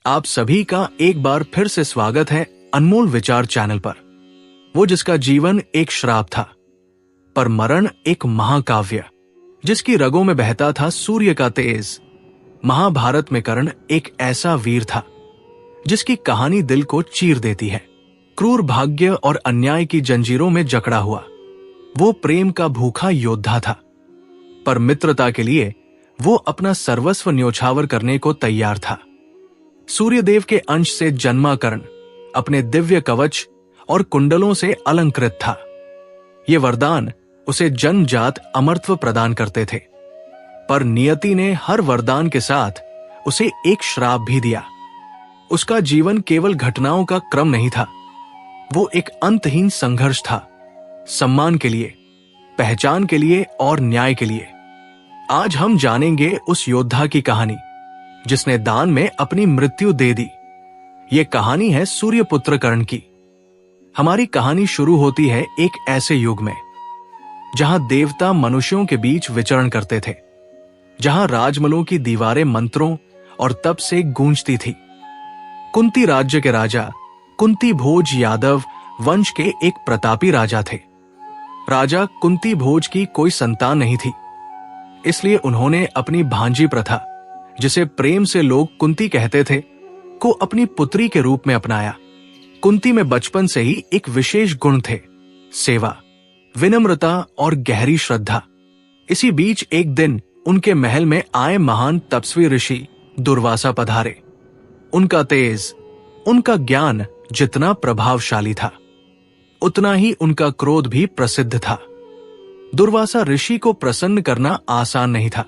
आप सभी का एक बार फिर से स्वागत है अनमोल विचार चैनल पर। वो जिसका जीवन एक श्राप था, पर मरण एक महाकाव्य, जिसकी रगों में बहता था सूर्य का तेज। महाभारत में कर्ण एक ऐसा वीर था जिसकी कहानी दिल को चीर देती है। क्रूर भाग्य और अन्याय की जंजीरों में जकड़ा हुआ वो प्रेम का भूखा योद्धा था, पर मित्रता के लिए वो अपना सर्वस्व न्योछावर करने को तैयार था। सूर्यदेव के अंश से जन्मा कर्ण अपने दिव्य कवच और कुंडलों से अलंकृत था। ये वरदान उसे जन्मजात अमरत्व प्रदान करते थे, पर नियति ने हर वरदान के साथ उसे एक श्राप भी दिया। उसका जीवन केवल घटनाओं का क्रम नहीं था, वो एक अंतहीन संघर्ष था, सम्मान के लिए, पहचान के लिए और न्याय के लिए। आज हम जानेंगे उस योद्धा की कहानी जिसने दान में अपनी मृत्यु दे दी। ये कहानी है सूर्यपुत्र कर्ण की। हमारी कहानी शुरू होती है एक ऐसे युग में जहां देवता मनुष्यों के बीच विचरण करते थे, जहां राजमहलों की दीवारें मंत्रों और तप से गूंजती थी। कुंती राज्य के राजा कुंती भोज यादव वंश के एक प्रतापी राजा थे। राजा कुंती भोज की कोई संतान नहीं थी, इसलिए उन्होंने अपनी भांजी प्रथा, जिसे प्रेम से लोग कुंती कहते थे, को अपनी पुत्री के रूप में अपनाया। कुंती में बचपन से ही एक विशेष गुण थे, सेवा, विनम्रता और गहरी श्रद्धा। इसी बीच एक दिन उनके महल में आए महान तपस्वी ऋषि दुर्वासा पधारे। उनका तेज, उनका ज्ञान जितना प्रभावशाली था, उतना ही उनका क्रोध भी प्रसिद्ध था। दुर्वासा ऋषि को प्रसन्न करना आसान नहीं था,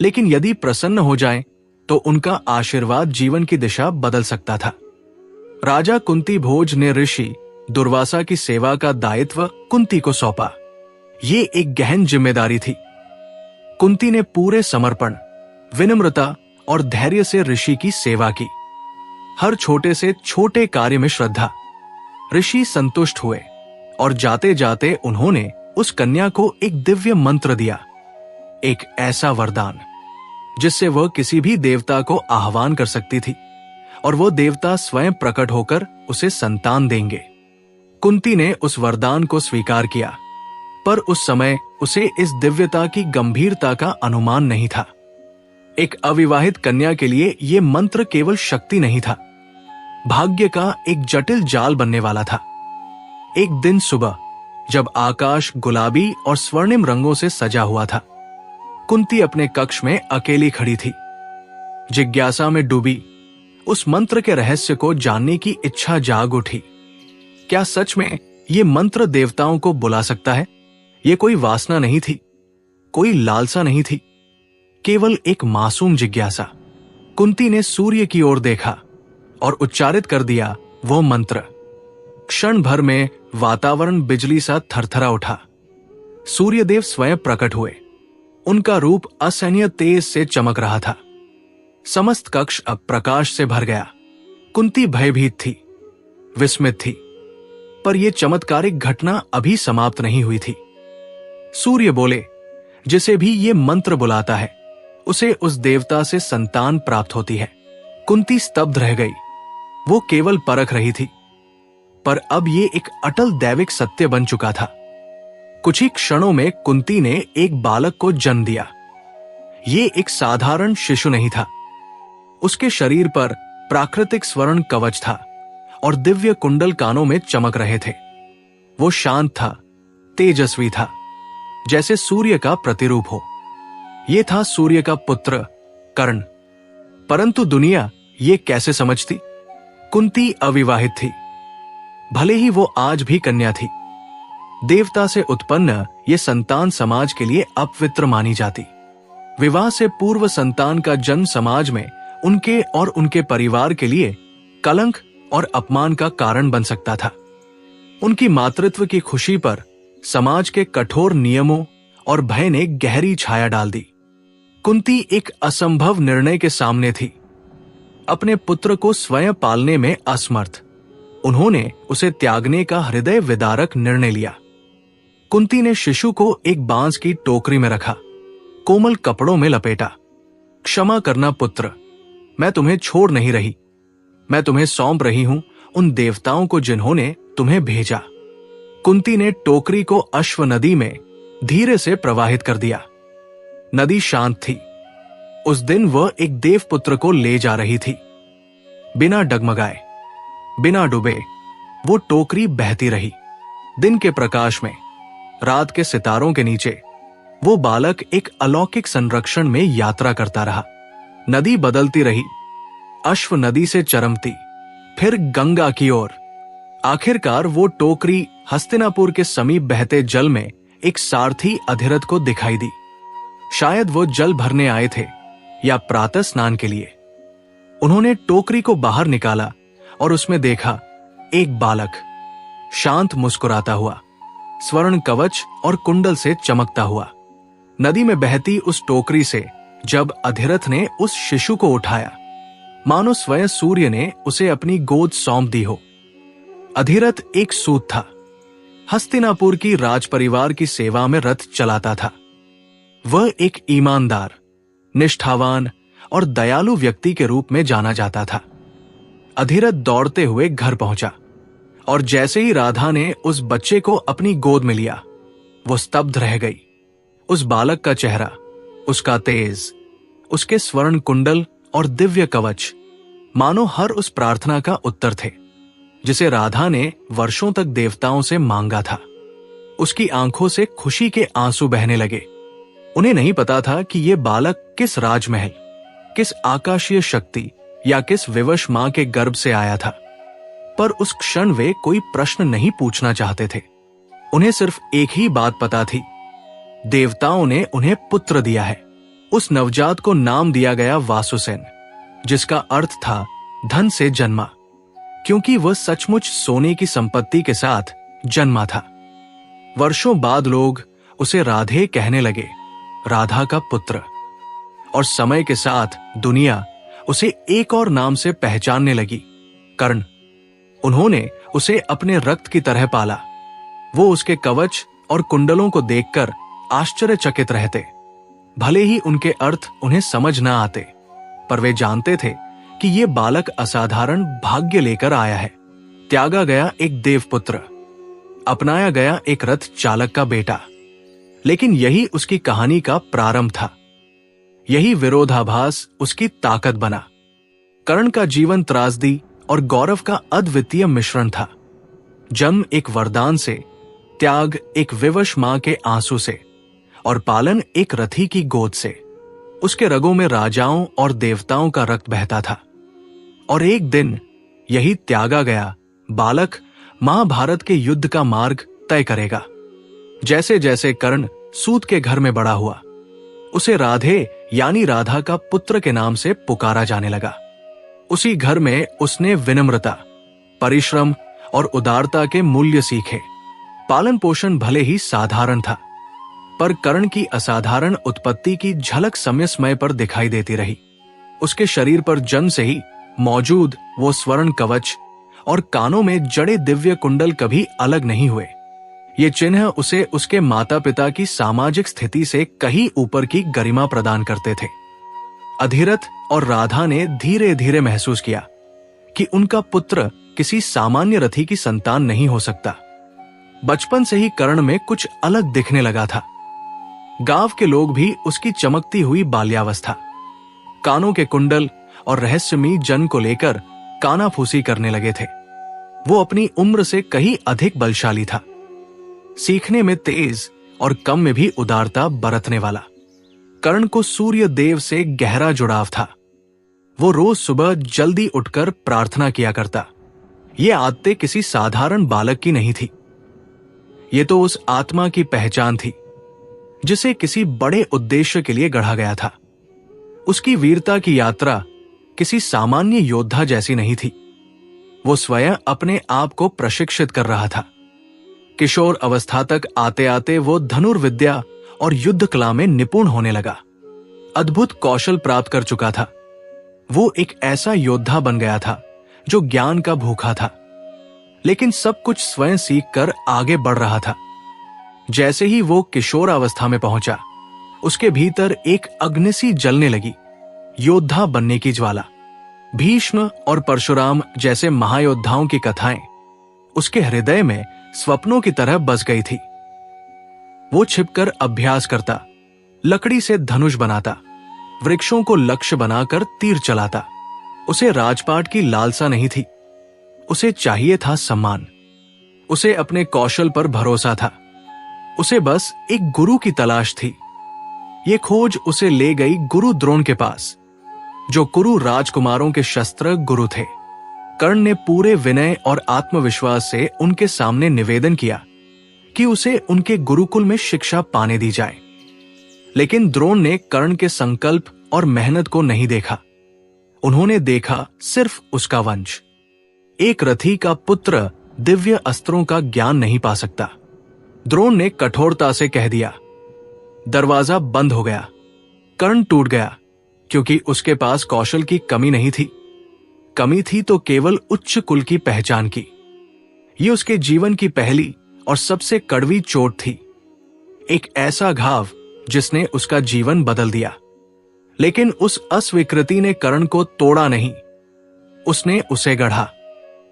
लेकिन यदि प्रसन्न हो जाए तो उनका आशीर्वाद जीवन की दिशा बदल सकता था। राजा कुंती भोज ने ऋषि दुर्वासा की सेवा का दायित्व कुंती को सौंपा। ये एक गहन जिम्मेदारी थी। कुंती ने पूरे समर्पण, विनम्रता और धैर्य से ऋषि की सेवा की। हर छोटे से छोटे कार्य में श्रद्धा। ऋषि संतुष्ट हुए और जाते जाते उन्होंने उस कन्या को एक दिव्य मंत्र दिया, एक ऐसा वरदान जिससे वह किसी भी देवता को आह्वान कर सकती थी और वो देवता स्वयं प्रकट होकर उसे संतान देंगे। कुंती ने उस वरदान को स्वीकार किया, पर उस समय उसे इस दिव्यता की गंभीरता का अनुमान नहीं था। एक अविवाहित कन्या के लिए यह मंत्र केवल शक्ति नहीं था, भाग्य का एक जटिल जाल बनने वाला था। एक दिन सुबह जब आकाश गुलाबी और स्वर्णिम रंगों से सजा हुआ था, कुंती अपने कक्ष में अकेली खड़ी थी, जिज्ञासा में डूबी। उस मंत्र के रहस्य को जानने की इच्छा जाग उठी। क्या सच में ये मंत्र देवताओं को बुला सकता है? ये कोई वासना नहीं थी, कोई लालसा नहीं थी, केवल एक मासूम जिज्ञासा। कुंती ने सूर्य की ओर देखा और उच्चारित कर दिया वो मंत्र। क्षण भर में वातावरण बिजली सा थरथरा उठा। सूर्यदेव स्वयं प्रकट हुए। उनका रूप असहनीय तेज से चमक रहा था। समस्त कक्ष अब प्रकाश से भर गया। कुंती भयभीत थी, विस्मित थी, पर यह चमत्कारिक घटना अभी समाप्त नहीं हुई थी। सूर्य बोले, जिसे भी ये मंत्र बुलाता है उसे उस देवता से संतान प्राप्त होती है। कुंती स्तब्ध रह गई। वो केवल परख रही थी, पर अब ये एक अटल दैविक सत्य बन चुका था। कुछ ही क्षणों में कुंती ने एक बालक को जन्म दिया। ये एक साधारण शिशु नहीं था। उसके शरीर पर प्राकृतिक स्वर्ण कवच था और दिव्य कुंडल कानों में चमक रहे थे। वो शांत था, तेजस्वी था, जैसे सूर्य का प्रतिरूप हो। ये था सूर्य का पुत्र कर्ण। परंतु दुनिया ये कैसे समझती? कुंती अविवाहित थी, भले ही वो आज भी कन्या थी। देवता से उत्पन्न ये संतान समाज के लिए अपवित्र मानी जाती। विवाह से पूर्व संतान का जन्म समाज में उनके और उनके परिवार के लिए कलंक और अपमान का कारण बन सकता था। उनकी मातृत्व की खुशी पर समाज के कठोर नियमों और भय ने गहरी छाया डाल दी। कुंती एक असंभव निर्णय के सामने थी। अपने पुत्र को स्वयं पालने में असमर्थ, उन्होंने उसे त्यागने का हृदय विदारक निर्णय लिया। कुंती ने शिशु को एक बांस की टोकरी में रखा, कोमल कपड़ों में लपेटा। क्षमा करना पुत्र, मैं तुम्हें छोड़ नहीं रही। मैं तुम्हें सौंप रही हूं उन देवताओं को जिन्होंने तुम्हें भेजा। कुंती ने टोकरी को अश्व नदी में धीरे से प्रवाहित कर दिया। नदी शांत थी। उस दिन वह एक देवपुत्र को ले जा रही थी। बिना डगमगाए, बिना डूबे वो टोकरी बहती रही। दिन के प्रकाश में, रात के सितारों के नीचे वो बालक एक अलौकिक संरक्षण में यात्रा करता रहा। नदी बदलती रही, अश्व नदी से चरमती, फिर गंगा की ओर। आखिरकार वो टोकरी हस्तिनापुर के समीप बहते जल में एक सारथी अधिरथ को दिखाई दी। शायद वो जल भरने आए थे या प्रातः स्नान के लिए। उन्होंने टोकरी को बाहर निकाला और उसमें देखा एक बालक, शांत मुस्कुराता हुआ, स्वर्ण कवच और कुंडल से चमकता हुआ। नदी में बहती उस टोकरी से जब अधिरथ ने उस शिशु को उठाया, मानो स्वयं सूर्य ने उसे अपनी गोद सौंप दी हो। अधिरथ एक सूत था। हस्तिनापुर की राजपरिवार की सेवा में रथ चलाता था। वह एक ईमानदार, निष्ठावान और दयालु व्यक्ति के रूप में जाना जाता था। अधिरथ दौड़ते हुए घर पहुंचा और जैसे ही राधा ने उस बच्चे को अपनी गोद में लिया, वो स्तब्ध रह गई। उस बालक का चेहरा, उसका तेज, उसके स्वर्ण कुंडल और दिव्य कवच मानो हर उस प्रार्थना का उत्तर थे जिसे राधा ने वर्षों तक देवताओं से मांगा था। उसकी आंखों से खुशी के आंसू बहने लगे। उन्हें नहीं पता था कि यह बालक किस राजमहल, किस आकाशीय शक्ति या किस विवश मां के गर्भ से आया था, पर उस क्षण वे कोई प्रश्न नहीं पूछना चाहते थे। उन्हें सिर्फ एक ही बात पता थी, देवताओं ने उन्हें पुत्र दिया है। उस नवजात को नाम दिया गया वासुसेन, जिसका अर्थ था धन से जन्मा, क्योंकि वह सचमुच सोने की संपत्ति के साथ जन्मा था। वर्षों बाद लोग उसे राधे कहने लगे, राधा का पुत्र, और समय के साथ दुनिया उसे एक और नाम से पहचानने लगी, कर्ण। उन्होंने उसे अपने रक्त की तरह पाला। वो उसके कवच और कुंडलों को देखकर आश्चर्यचकित रहते, भले ही उनके अर्थ उन्हें समझ ना आते, पर वे जानते थे कि ये बालक असाधारण भाग्य लेकर आया है। त्यागा गया एक देवपुत्र, अपनाया गया एक रथ चालक का बेटा। लेकिन यही उसकी कहानी का प्रारंभ था। यही विरोधाभास उसकी ताकत बना। कर्ण का जीवन त्रासदी और गौरव का अद्वितीय मिश्रण था। जन्म एक वरदान से, त्याग एक विवश मां के आंसू से, और पालन एक रथी की गोद से। उसके रगों में राजाओं और देवताओं का रक्त बहता था। और एक दिन यही त्यागा गया बालक महाभारत के युद्ध का मार्ग तय करेगा। जैसे जैसे कर्ण सूत के घर में बड़ा हुआ, उसे राधे यानी राधा का पुत्र के नाम से पुकारा जाने लगा। उसी घर में उसने विनम्रता, परिश्रम और उदारता के मूल्य सीखे। पालन पोषण भले ही साधारण था, पर कर्ण की असाधारण उत्पत्ति की झलक समय समय पर दिखाई देती रही। उसके शरीर पर जन्म से ही मौजूद वो स्वर्ण कवच और कानों में जड़े दिव्य कुंडल कभी अलग नहीं हुए। ये चिन्ह उसे उसके माता पिता की सामाजिक स्थिति से कहीं ऊपर की गरिमा प्रदान करते थे। अधिरथ और राधा ने धीरे धीरे महसूस किया कि उनका पुत्र किसी सामान्य रथी की संतान नहीं हो सकता। बचपन से ही कर्ण में कुछ अलग दिखने लगा था। गांव के लोग भी उसकी चमकती हुई बाल्यावस्था, कानों के कुंडल और रहस्यमयी जन्म को लेकर कानाफूसी करने लगे थे। वो अपनी उम्र से कहीं अधिक बलशाली था, सीखने में तेज और कम में भी उदारता बरतने वाला। कर्ण को सूर्य देव से गहरा जुड़ाव था। वो रोज सुबह जल्दी उठकर प्रार्थना किया करता। ये आदतें किसी साधारण बालक की नहीं थी। ये तो उस आत्मा की पहचान थी जिसे किसी बड़े उद्देश्य के लिए गढ़ा गया था। उसकी वीरता की यात्रा किसी सामान्य योद्धा जैसी नहीं थी। वो स्वयं अपने आप को प्रशिक्षित कर रहा था। किशोर अवस्था तक आते आते वो धनुर्विद्या और युद्ध कला में निपुण होने लगा। अद्भुत कौशल प्राप्त कर चुका था। वो एक ऐसा योद्धा बन गया था जो ज्ञान का भूखा था, लेकिन सब कुछ स्वयं सीखकर आगे बढ़ रहा था। जैसे ही वो किशोरावस्था में पहुंचा, उसके भीतर एक अग्नि सी जलने लगी, योद्धा बनने की ज्वाला। भीष्म और परशुराम जैसे महायोद्धाओं की कथाएं उसके हृदय में स्वप्नों की तरह बस गई थी। वो छिपकर अभ्यास करता, लकड़ी से धनुष बनाता, वृक्षों को लक्ष्य बनाकर तीर चलाता। उसे राजपाट की लालसा नहीं थी, उसे चाहिए था सम्मान। उसे अपने कौशल पर भरोसा था, उसे बस एक गुरु की तलाश थी। ये खोज उसे ले गई गुरु द्रोण के पास, जो कुरु राजकुमारों के शस्त्र गुरु थे। कर्ण ने पूरे विनय और आत्मविश्वास से उनके सामने निवेदन किया कि उसे उनके गुरुकुल में शिक्षा पाने दी जाए। लेकिन द्रोण ने कर्ण के संकल्प और मेहनत को नहीं देखा। उन्होंने देखा सिर्फ उसका वंश। एक रथी का पुत्र दिव्य अस्त्रों का ज्ञान नहीं पा सकता। द्रोण ने कठोरता से कह दिया। दरवाजा बंद हो गया। कर्ण टूट गया, क्योंकि उसके पास कौशल की कमी नहीं थी। कमी थी तो केवल उच्च कुल की पहचान की। ये उसके जीवन की पहली और सबसे कड़वी चोट थी, एक ऐसा घाव जिसने उसका जीवन बदल दिया। लेकिन उस अस्वीकृति ने कर्ण को तोड़ा नहीं, उसने उसे गढ़ा।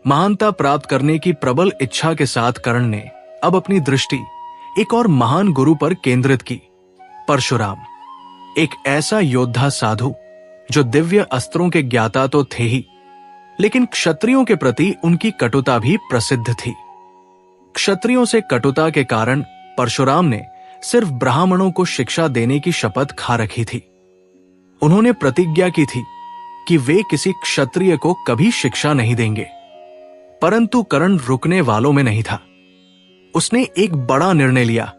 महानता प्राप्त करने की प्रबल इच्छा के साथ कर्ण ने अब अपनी दृष्टि एक और महान गुरु पर केंद्रित की, परशुराम। एक ऐसा योद्धा साधु जो दिव्य अस्त्रों के ज्ञाता तो थे ही, लेकिन क्षत्रियों के प्रति उनकी कटुता भी प्रसिद्ध थी। क्षत्रियों से कटुता के कारण परशुराम ने सिर्फ ब्राह्मणों को शिक्षा देने की शपथ खा रखी थी। उन्होंने प्रतिज्ञा की थी कि वे किसी क्षत्रिय को कभी शिक्षा नहीं देंगे। परंतु कर्ण रुकने वालों में नहीं था। उसने एक बड़ा निर्णय लिया।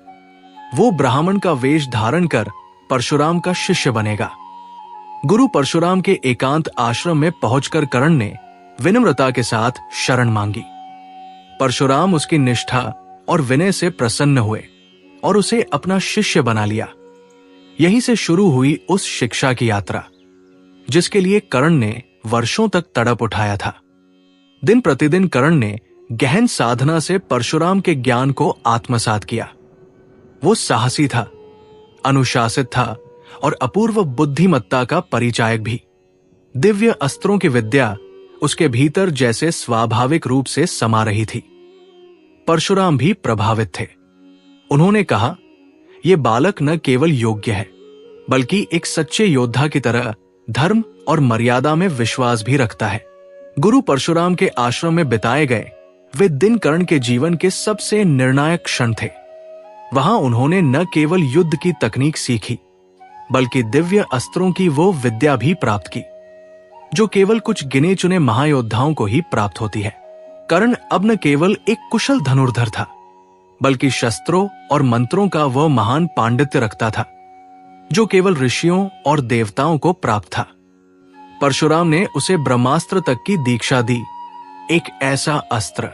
वो ब्राह्मण का वेश धारण कर परशुराम का शिष्य बनेगा। गुरु परशुराम के एकांत आश्रम में पहुंचकर कर्ण ने विनम्रता के साथ शरण मांगी। परशुराम उसकी निष्ठा और विनय से प्रसन्न हुए और उसे अपना शिष्य बना लिया। यहीं से शुरू हुई उस शिक्षा की यात्रा, जिसके लिए कर्ण ने वर्षों तक तड़प उठाया था। दिन प्रतिदिन कर्ण ने गहन साधना से परशुराम के ज्ञान को आत्मसात किया। वो साहसी था, अनुशासित था और अपूर्व बुद्धिमत्ता का परिचायक भी। दिव्य अस्त्रों की विद्या उसके भीतर जैसे स्वाभाविक रूप से समा रही थी। परशुराम भी प्रभावित थे। उन्होंने कहा, यह बालक न केवल योग्य है, बल्कि एक सच्चे योद्धा की तरह धर्म और मर्यादा में विश्वास भी रखता है। गुरु परशुराम के आश्रम में बिताए गए वे दिन कर्ण के जीवन के सबसे निर्णायक क्षण थे। वहां उन्होंने न केवल युद्ध की तकनीक सीखी, बल्कि दिव्य अस्त्रों की वो विद्या भी प्राप्त की, जो केवल कुछ गिने चुने महायोद्धाओं को ही प्राप्त होती है। कर्ण अब न केवल एक कुशल धनुर्धर था, बल्कि शस्त्रों और मंत्रों का वह महान पांडित्य रखता था, जो केवल ऋषियों और देवताओं को प्राप्त था। परशुराम ने उसे ब्रह्मास्त्र तक की दीक्षा दी, एक ऐसा अस्त्र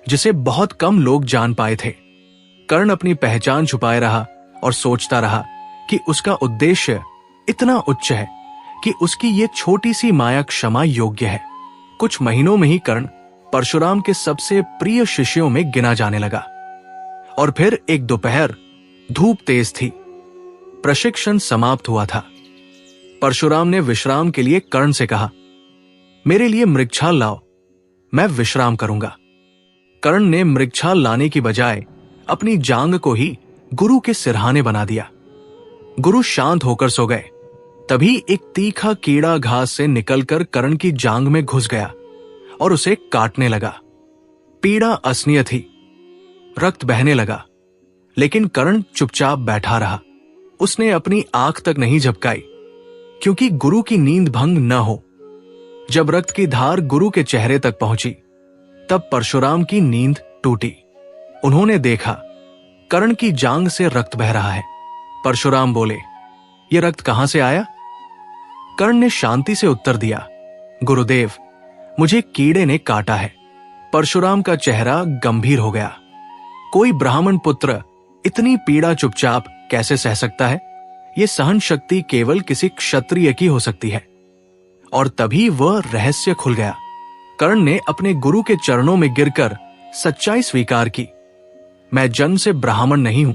जिसे बहुत कम लोग जान पाए थे। कर्ण अपनी पहचान छुपाए रहा और सोचता रहा कि उसका उद्देश्य इतना उच्च है कि उसकी ये छोटी सी माया क्षमा योग्य है। कुछ महीनों में ही कर्ण परशुराम के सबसे प्रिय शिष्यों में गिना जाने लगा। और फिर एक दोपहर, धूप तेज थी, प्रशिक्षण समाप्त हुआ था। परशुराम ने विश्राम के लिए कर्ण से कहा, मेरे लिए मृगछाल लाओ, मैं विश्राम करूंगा। कर्ण ने मृगछाल लाने की बजाय अपनी जांग को ही गुरु के सिरहाने बना दिया। गुरु शांत होकर सो गए। तभी एक तीखा कीड़ा घास से निकलकर कर्ण की जांग में घुस गया और उसे काटने लगा। पीड़ा असहनीय थी, रक्त बहने लगा, लेकिन कर्ण चुपचाप बैठा रहा। उसने अपनी आंख तक नहीं झपकाई, क्योंकि गुरु की नींद भंग न हो। जब रक्त की धार गुरु के चेहरे तक पहुंची, तब परशुराम की नींद टूटी। उन्होंने देखा, कर्ण की जांग से रक्त बह रहा है। परशुराम बोले, यह रक्त कहां से आया? कर्ण ने शांति से उत्तर दिया, गुरुदेव, मुझे कीड़े ने काटा है। परशुराम का चेहरा गंभीर हो गया। कोई ब्राह्मण पुत्र इतनी पीड़ा चुपचाप कैसे सह सकता है? यह सहन शक्ति केवल किसी क्षत्रिय की हो सकती है। और तभी वह रहस्य खुल गया। कर्ण ने अपने गुरु के चरणों में गिरकर सच्चाई स्वीकार की। मैं जन्म से ब्राह्मण नहीं हूं,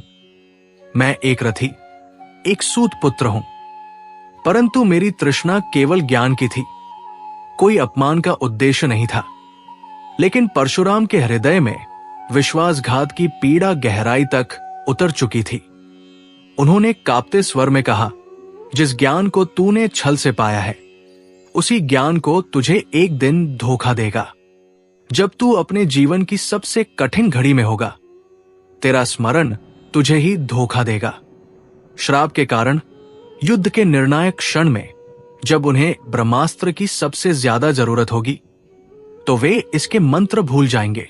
मैं एक रथी, एक सूत पुत्र हूं, परंतु मेरी तृष्णा केवल ज्ञान की थी। कोई अपमान का उद्देश्य नहीं था। लेकिन परशुराम के हृदय में विश्वासघात की पीड़ा गहराई तक उतर चुकी थी। उन्होंने कांपते स्वर में कहा, जिस ज्ञान को तूने छल से पाया है, उसी ज्ञान को तुझे एक दिन धोखा देगा। जब तू अपने जीवन की सबसे कठिन घड़ी में होगा, तेरा स्मरण तुझे ही धोखा देगा। श्राप के कारण युद्ध के निर्णायक क्षण में जब उन्हें ब्रह्मास्त्र की सबसे ज्यादा जरूरत होगी, तो वे इसके मंत्र भूल जाएंगे।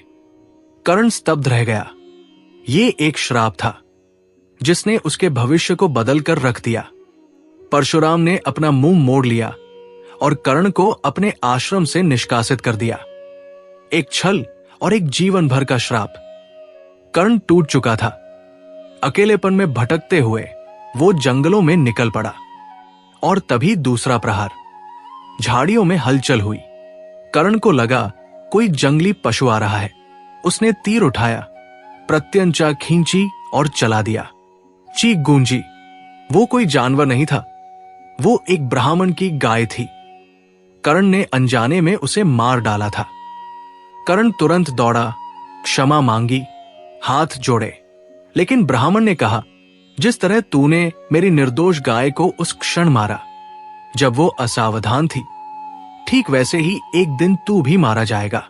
कर्ण स्तब्ध रह गया। ये एक श्राप था जिसने उसके भविष्य को बदलकर रख दिया। परशुराम ने अपना मुंह मोड़ लिया और कर्ण को अपने आश्रम से निष्कासित कर दिया। एक छल और एक जीवन भर का श्राप। कर्ण टूट चुका था। अकेलेपन में भटकते हुए वो जंगलों में निकल पड़ा। और तभी दूसरा प्रहार। झाड़ियों में हलचल हुई। कर्ण को लगा कोई जंगली पशु आ रहा है। उसने तीर उठाया, प्रत्यंचा खींची और चला दिया। चीख गूंजी। वो कोई जानवर नहीं था, वो एक ब्राह्मण की गाय थी। कर्ण ने अनजाने में उसे मार डाला था। कर्ण तुरंत दौड़ा, क्षमा मांगी, हाथ जोड़े। लेकिन ब्राह्मण ने कहा, जिस तरह तूने मेरी निर्दोष गाय को उस क्षण मारा जब वो असावधान थी, ठीक वैसे ही एक दिन तू भी मारा जाएगा,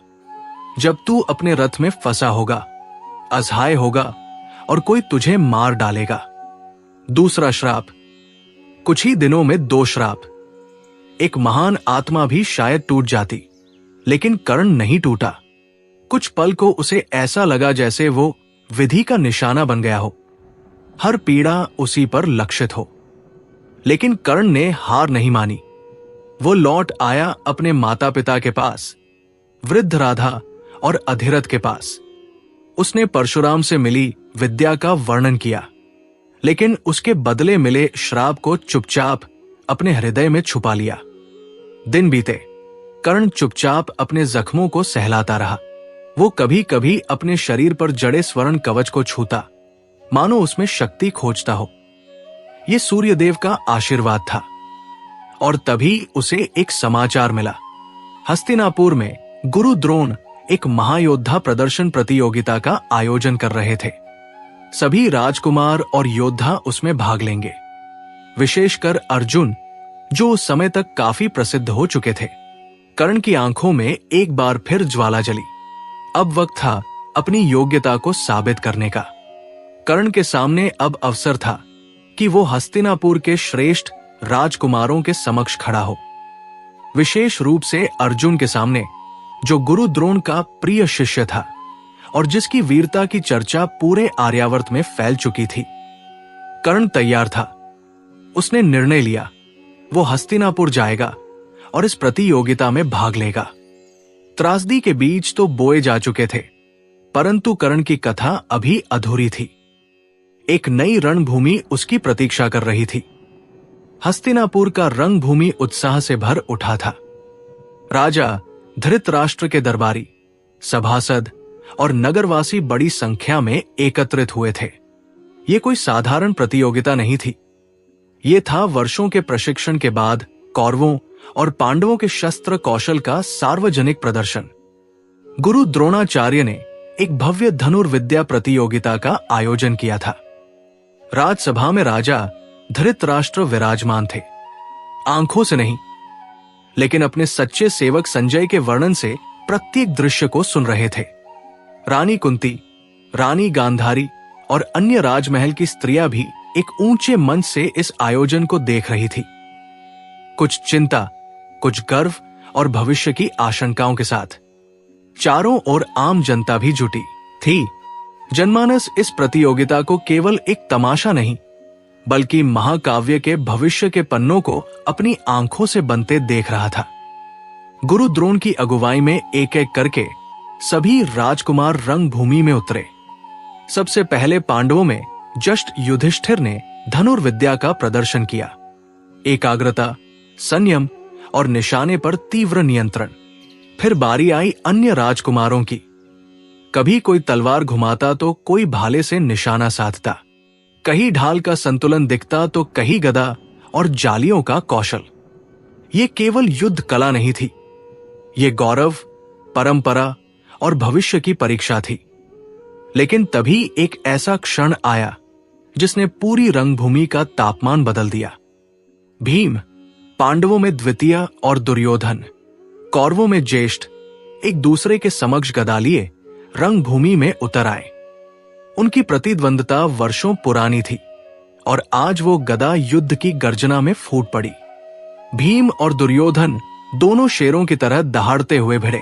जब तू अपने रथ में फंसा होगा, असहाय होगा और कोई तुझे मार डालेगा। दूसरा श्राप। कुछ ही दिनों में 2 श्राप। एक महान आत्मा भी शायद टूट जाती, लेकिन कर्ण नहीं टूटा। कुछ पल को उसे ऐसा लगा जैसे वो विधि का निशाना बन गया हो, हर पीड़ा उसी पर लक्षित हो। लेकिन कर्ण ने हार नहीं मानी। वो लौट आया अपने माता पिता के पास, वृद्ध राधा और अधिरथ के पास। उसने परशुराम से मिली विद्या का वर्णन किया, लेकिन उसके बदले मिले श्राप को चुपचाप अपने हृदय में छुपा लिया। दिन बीते, कर्ण चुपचाप अपने जख्मों को सहलाता रहा। वो कभी कभी अपने शरीर पर जड़े स्वर्ण कवच को छूता, मानो उसमें शक्ति खोजता हो। यह सूर्यदेव का आशीर्वाद था। और तभी उसे एक समाचार मिला। हस्तिनापुर में गुरु द्रोण एक महायोद्धा प्रदर्शन प्रतियोगिता का आयोजन कर रहे थे। सभी राजकुमार और योद्धा उसमें भाग लेंगे, विशेषकर अर्जुन, जो उस समय तक काफी प्रसिद्ध हो चुके थे। कर्ण की आंखों में एक बार फिर ज्वाला जली। अब वक्त था अपनी योग्यता को साबित करने का। कर्ण के सामने अब अवसर था कि वो हस्तिनापुर के श्रेष्ठ राजकुमारों के समक्ष खड़ा हो, विशेष रूप से अर्जुन के सामने, जो गुरु द्रोण का प्रिय शिष्य था और जिसकी वीरता की चर्चा पूरे आर्यावर्त में फैल चुकी थी। कर्ण तैयार था। उसने निर्णय लिया, वो हस्तिनापुर जाएगा और इस प्रतियोगिता में भाग लेगा। त्रासदी के बीज तो बोए जा चुके थे, परंतु कर्ण की कथा अभी अधूरी थी। एक नई रणभूमि उसकी प्रतीक्षा कर रही थी। हस्तिनापुर का रणभूमि उत्साह से भर उठा था। राजा, धृतराष्ट्र के दरबारी, सभासद और नगरवासी बड़ी संख्या में एकत्रित हुए थे। ये कोई साधारण प्रतियोगिता नहीं थी। ये था वर्षों के प्रशिक्षण के बाद कौरवों और पांडवों के शस्त्र कौशल का सार्वजनिक प्रदर्शन। गुरु द्रोणाचार्य ने एक भव्य धनुर्विद्या प्रतियोगिता का आयोजन किया था। राजसभा में राजा धृतराष्ट्र विराजमान थे, आंखों से नहीं, लेकिन अपने सच्चे सेवक संजय के वर्णन से प्रत्येक दृश्य को सुन रहे थे। रानी कुंती, रानी गांधारी और अन्य राजमहल की स्त्रियां भी एक ऊंचे मंच से इस आयोजन को देख रही थी, कुछ चिंता, कुछ गर्व और भविष्य की आशंकाओं के साथ। चारों ओर आम जनता भी जुटी थी। जनमानस इस प्रतियोगिता को केवल एक तमाशा नहीं, बल्कि महाकाव्य के भविष्य के पन्नों को अपनी आंखों से बनते देख रहा था। गुरु द्रोण की अगुवाई में एक एक करके सभी राजकुमार रणभूमि में उतरे। सबसे पहले पांडवों में जस्ट युधिष्ठिर ने धनुर्विद्या का प्रदर्शन किया। एकाग्रता, संयम और निशाने पर तीव्र नियंत्रण। फिर बारी आई अन्य राजकुमारों की। कभी कोई तलवार घुमाता तो कोई भाले से निशाना साधता, कहीं ढाल का संतुलन दिखता तो कहीं गदा और जालियों का कौशल। ये केवल युद्ध कला नहीं थी, ये गौरव, परंपरा और भविष्य की परीक्षा थी। लेकिन तभी एक ऐसा क्षण आया जिसने पूरी रंगभूमि का तापमान बदल दिया। भीम, पांडवों में द्वितीय, और दुर्योधन, कौरवों में ज्येष्ठ, एक दूसरे के समक्ष गदा लिए रंगभूमि में उतर आए। उनकी प्रतिद्वंदता वर्षों पुरानी थी और आज वो गदा युद्ध की गर्जना में फूट पड़ी। भीम और दुर्योधन दोनों शेरों की तरह दहाड़ते हुए भिड़े।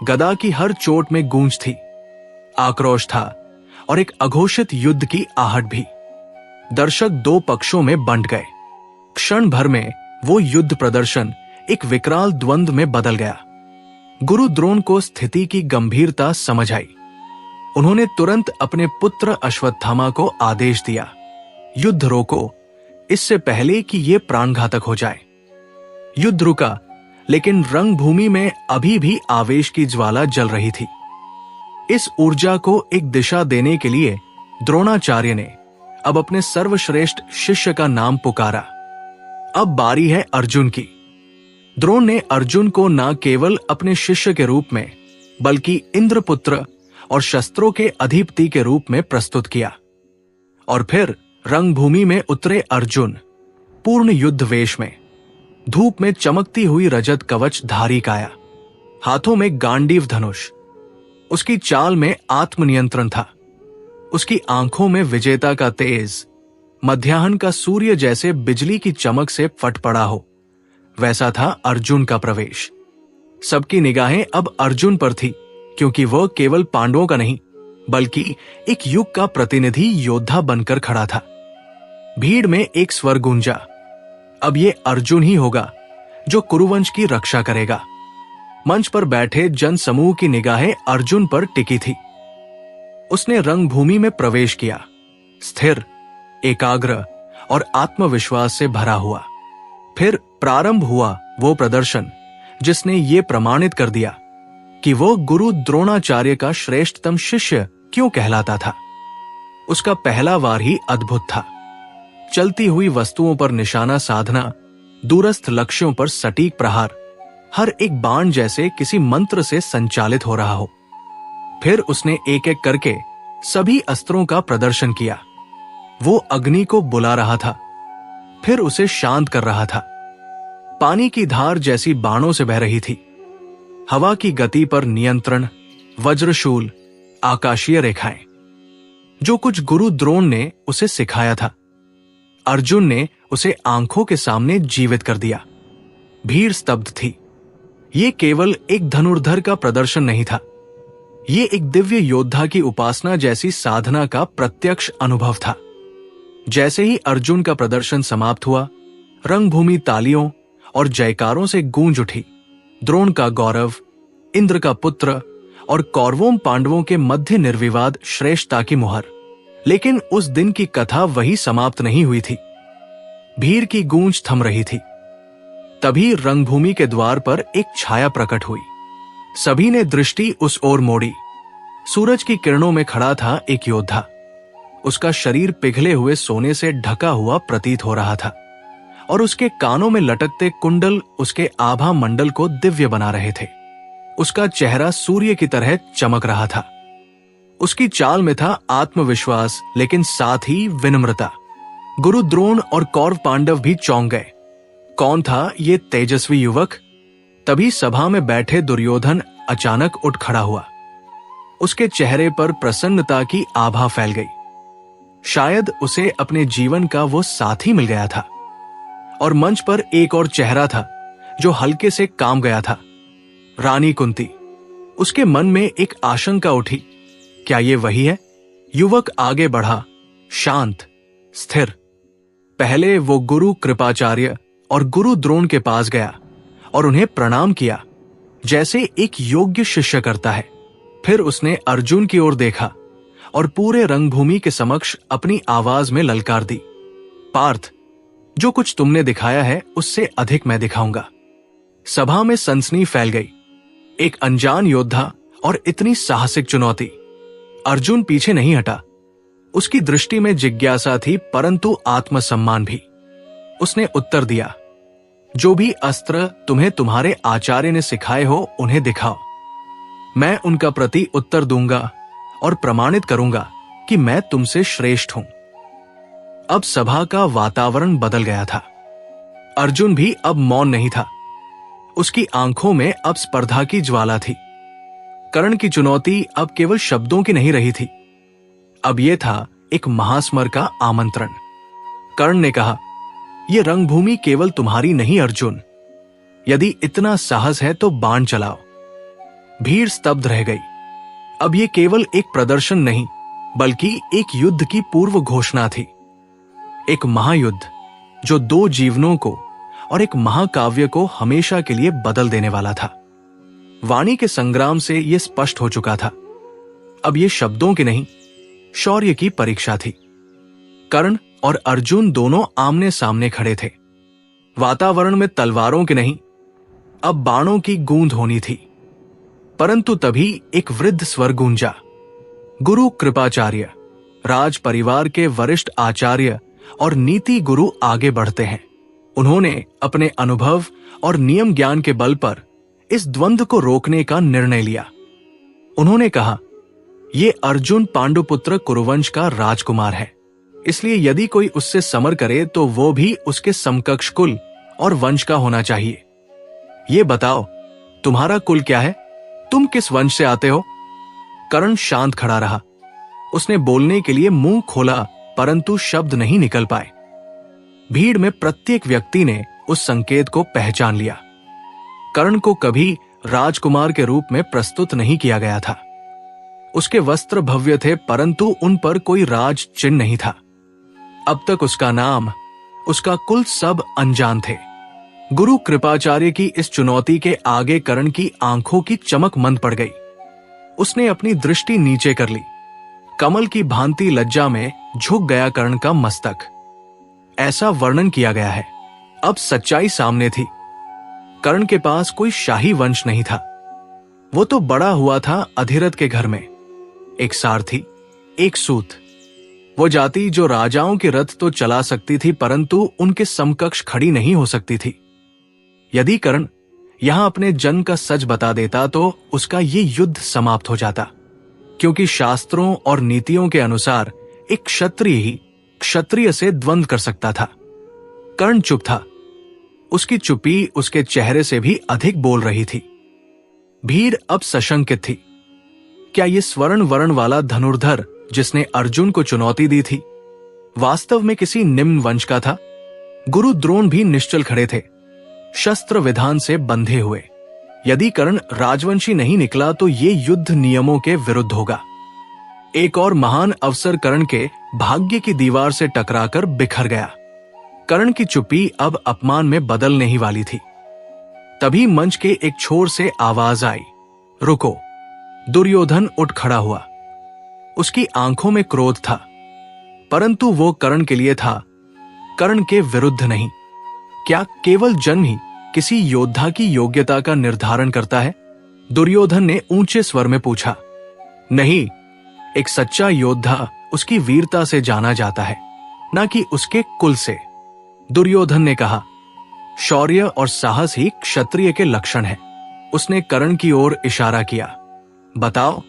गदा की हर चोट में गूंज थी, आक्रोश था और एक अघोषित युद्ध की आहट भी। दर्शक दो पक्षों में बंट गए। क्षण भर में वो युद्ध प्रदर्शन एक विकराल द्वंद्व में बदल गया। गुरु द्रोण को स्थिति की गंभीरता समझ आई। उन्होंने तुरंत अपने पुत्र अश्वत्थामा को आदेश दिया, युद्ध रोको, इससे पहले कि यह प्राणघातक हो जाए। युद्ध रुका, लेकिन रंगभूमि में अभी भी आवेश की ज्वाला जल रही थी। इस ऊर्जा को एक दिशा देने के लिए द्रोणाचार्य ने अब अपने सर्वश्रेष्ठ शिष्य का नाम पुकारा। अब बारी है अर्जुन की। द्रोण ने अर्जुन को न केवल अपने शिष्य के रूप में, बल्कि इंद्रपुत्र और शस्त्रों के अधिपति के रूप में प्रस्तुत किया। और फिर रंगभूमि में उतरे अर्जुन, पूर्ण युद्ध वेश में, धूप में चमकती हुई रजत कवच धारी काया, हाथों में गांडीव धनुष। उसकी चाल में आत्मनियंत्रण था, उसकी आंखों में विजेता का तेज, मध्याह्न का सूर्य जैसे बिजली की चमक से फट पड़ा हो, वैसा था अर्जुन का प्रवेश। सबकी निगाहें अब अर्जुन पर थी, क्योंकि वह केवल पांडवों का नहीं, बल्कि एक युग का प्रतिनिधि योद्धा बनकर खड़ा था। भीड़ में एक स्वर गूंजा, अब ये अर्जुन ही होगा जो कुरुवंश की रक्षा करेगा। मंच पर बैठे जन समूह की निगाहें अर्जुन पर टिकी थी। उसने रंगभूमि में प्रवेश किया, स्थिर, एकाग्र और आत्मविश्वास से भरा हुआ। फिर प्रारंभ हुआ वो प्रदर्शन जिसने ये प्रमाणित कर दिया कि वो गुरु द्रोणाचार्य का श्रेष्ठतम शिष्य क्यों कहलाता था। उसका पहला वार ही अद्भुत था। चलती हुई वस्तुओं पर निशाना साधना, दूरस्थ लक्ष्यों पर सटीक प्रहार, हर एक बाण जैसे किसी मंत्र से संचालित हो रहा हो। फिर उसने एक एक करके सभी अस्त्रों का प्रदर्शन किया। वो अग्नि को बुला रहा था, फिर उसे शांत कर रहा था। पानी की धार जैसी बाणों से बह रही थी। हवा की गति पर नियंत्रण, वज्रशूल, आकाशीय रेखाएं, जो कुछ गुरु द्रोण ने उसे सिखाया था, अर्जुन ने उसे आंखों के सामने जीवित कर दिया। भीड़ स्तब्ध थी। ये केवल एक धनुर्धर का प्रदर्शन नहीं था, ये एक दिव्य योद्धा की उपासना जैसी साधना का प्रत्यक्ष अनुभव था। जैसे ही अर्जुन का प्रदर्शन समाप्त हुआ, रंगभूमि तालियों और जयकारों से गूंज उठी। द्रोण का गौरव, इंद्र का पुत्र और कौरवों पांडवों के मध्य निर्विवाद श्रेष्ठता की मुहर। लेकिन उस दिन की कथा वही समाप्त नहीं हुई थी। भीड़ की गूंज थम रही थी। तभी रंगभूमि के द्वार पर एक छाया प्रकट हुई। सभी ने दृष्टि उस ओर मोड़ी। सूरज की किरणों में खड़ा था एक योद्धा। उसका शरीर पिघले हुए सोने से ढका हुआ प्रतीत हो रहा था और उसके कानों में लटकते कुंडल उसके आभा मंडल को दिव्य बना रहे थे। उसका चेहरा सूर्य की तरह चमक रहा था। उसकी चाल में था आत्मविश्वास, लेकिन साथ ही विनम्रता। गुरु द्रोण और कौरव पांडव भी चौंक गए। कौन था ये तेजस्वी युवक? तभी सभा में बैठे दुर्योधन अचानक उठ खड़ा हुआ। उसके चेहरे पर प्रसन्नता की आभा फैल गई। शायद उसे अपने जीवन का वो साथी मिल गया था। और मंच पर एक और चेहरा था जो हल्के से काम गया था, रानी कुंती। उसके मन में एक आशंका उठी, क्या ये वही है? युवक आगे बढ़ा, शांत, स्थिर। पहले वो गुरु कृपाचार्य और गुरु द्रोण के पास गया और उन्हें प्रणाम किया, जैसे एक योग्य शिष्य करता है। फिर उसने अर्जुन की ओर देखा और पूरे रंगभूमि के समक्ष अपनी आवाज में ललकार दी, पार्थ, जो कुछ तुमने दिखाया है उससे अधिक मैं दिखाऊंगा। सभा में सनसनी फैल गई। एक अनजान योद्धा और इतनी साहसिक चुनौती। अर्जुन पीछे नहीं हटा। उसकी दृष्टि में जिज्ञासा थी, परंतु आत्मसम्मान भी। उसने उत्तर दिया, जो भी अस्त्र तुम्हें तुम्हारे आचार्य ने सिखाए हो उन्हें दिखाओ। मैं उनका प्रति उत्तर दूंगा और प्रमाणित करूंगा कि मैं तुमसे श्रेष्ठ हूं। अब सभा का वातावरण बदल गया था। अर्जुन भी अब मौन नहीं था। उसकी आंखों में अब स्पर्धा की ज्वाला थी। कर्ण की चुनौती अब केवल शब्दों की नहीं रही थी, अब यह था एक महास्मर का आमंत्रण। कर्ण ने कहा, यह रंगभूमि केवल तुम्हारी नहीं अर्जुन। यदि इतना साहस है तो बाण चलाओ। भीड़ स्तब्ध रह गई। अब यह केवल एक प्रदर्शन नहीं, बल्कि एक युद्ध की पूर्व घोषणा थी। एक महायुद्ध जो दो जीवनों को और एक महाकाव्य को हमेशा के लिए बदल देने वाला था। वाणी के संग्राम से यह स्पष्ट हो चुका था। अब यह शब्दों की नहीं, शौर्य की परीक्षा थी। कर्ण और अर्जुन दोनों आमने सामने खड़े थे। वातावरण में तलवारों की नहीं, अब बाणों की गूंज होनी थी। परंतु तभी एक वृद्ध स्वर गूंजा। गुरु कृपाचार्य, राज परिवार के वरिष्ठ आचार्य और नीति गुरु आगे बढ़ते हैं। उन्होंने अपने अनुभव और नियम ज्ञान के बल पर इस द्वंद्व को रोकने का निर्णय लिया। उन्होंने कहा, यह अर्जुन पांडुपुत्र कुरुवंश का राजकुमार है, इसलिए यदि कोई उससे समर करे तो वो भी उसके समकक्ष कुल और वंश का होना चाहिए। ये बताओ, तुम्हारा कुल क्या है? तुम किस वंश से आते हो? कर्ण शांत खड़ा रहा। उसने बोलने के लिए मुंह खोला, परंतु शब्द नहीं निकल पाए। भीड़ में प्रत्येक व्यक्ति ने उस संकेत को पहचान लिया। कर्ण को कभी राजकुमार के रूप में प्रस्तुत नहीं किया गया था। उसके वस्त्र भव्य थे, परंतु उन पर कोई राज चिन्ह नहीं था। अब तक उसका नाम, उसका कुल सब अनजान थे। गुरु कृपाचार्य की इस चुनौती के आगे कर्ण की आंखों की चमक मंद पड़ गई। उसने अपनी दृष्टि नीचे कर ली। कमल की भांति लज्जा में झुक गया कर्ण का मस्तक। ऐसा वर्णन किया गया है। अब सच्चाई सामने थी। कर्ण के पास कोई शाही वंश नहीं था। वो तो बड़ा हुआ था अधिरथ के घर में, एक सारथी, एक सूत। वो जाति जो राजाओं के रथ तो चला सकती थी, परंतु उनके समकक्ष खड़ी नहीं हो सकती थी। यदि कर्ण यहां अपने जन्म का सच बता देता तो उसका ये युद्ध समाप्त हो जाता, क्योंकि शास्त्रों और नीतियों के अनुसार एक क्षत्रिय ही क्षत्रिय से द्वंद्व कर सकता था। कर्ण चुप था। उसकी चुप्पी उसके चेहरे से भी अधिक बोल रही थी। भीड़ अब सशंकित थी। क्या ये स्वर्ण वर्ण वाला धनुर्धर जिसने अर्जुन को चुनौती दी थी, वास्तव में किसी निम्न वंश का था? गुरु द्रोण भी निश्चल खड़े थे, शस्त्र विधान से बंधे हुए। यदि कर्ण राजवंशी नहीं निकला तो ये युद्ध नियमों के विरुद्ध होगा। एक और महान अवसर कर्ण के भाग्य की दीवार से टकराकर बिखर गया। कर्ण की चुप्पी अब अपमान में बदलने ही वाली थी। तभी मंच के एक छोर से आवाज आई, रुको। दुर्योधन उठ खड़ा हुआ। उसकी आंखों में क्रोध था, परंतु वो कर्ण के लिए था, कर्ण के विरुद्ध नहीं। क्या केवल जन्म ही किसी योद्धा की योग्यता का निर्धारण करता है? दुर्योधन ने ऊंचे स्वर में पूछा। नहीं, एक सच्चा योद्धा उसकी वीरता से जाना जाता है, न कि उसके कुल से। दुर्योधन ने कहा, शौर्य और साहस ही क्षत्रिय के लक्षण है। उसने कर्ण की ओर इशारा किया। बताओ,